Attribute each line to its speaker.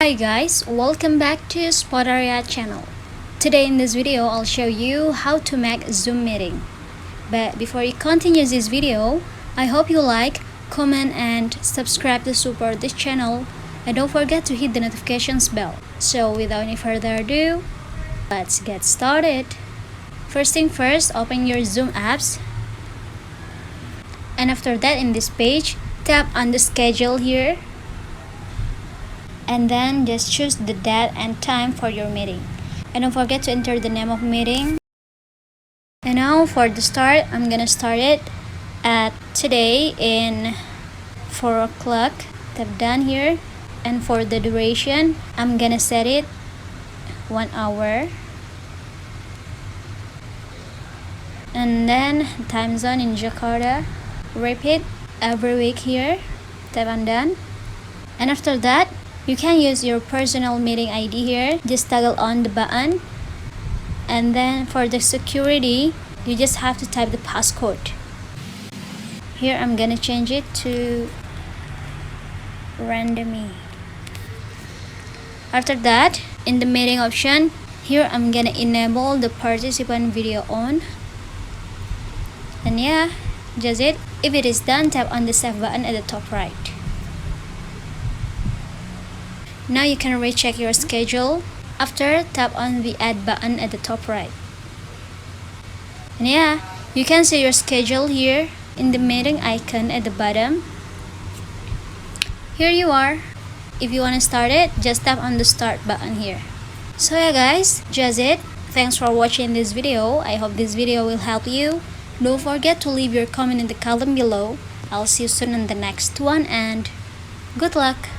Speaker 1: Hi guys, welcome back to Spotaria channel. Today in this video, I'll show you how to make a Zoom meeting. But before you continue this video, I hope you like, comment and subscribe to support this channel, and don't forget to hit the notifications bell. So without any further ado, let's get started. First thing first, open your Zoom apps. And after that, in this page, tap on the schedule here. And then just choose the date and time for your meeting. And don't forget to enter the name of meeting. And now for the start, I'm gonna start it at today in 4 o'clock. Tap done here. And for the duration, I'm gonna set it 1 hour. And then time zone in Jakarta. Repeat every week here. Tap on done. And after that, you can use your personal meeting ID here. Just toggle on the button. And then for the security, you just have to type the passcode. Here I'm gonna change it to randomly. After that, in the meeting option, here I'm gonna enable the participant video on. And yeah, just it. If it is done, tap on the save button at the top right. Now you can recheck your schedule. After, tap on the add button at the top right. And yeah, you can see your schedule here in the meeting icon at the bottom. Here you are. If you want to start it, just tap on the start button here. So yeah guys, just it. Thanks for watching this video. I hope this video will help you. Don't forget to leave your comment in the column below. I'll see you soon in the next one and good luck.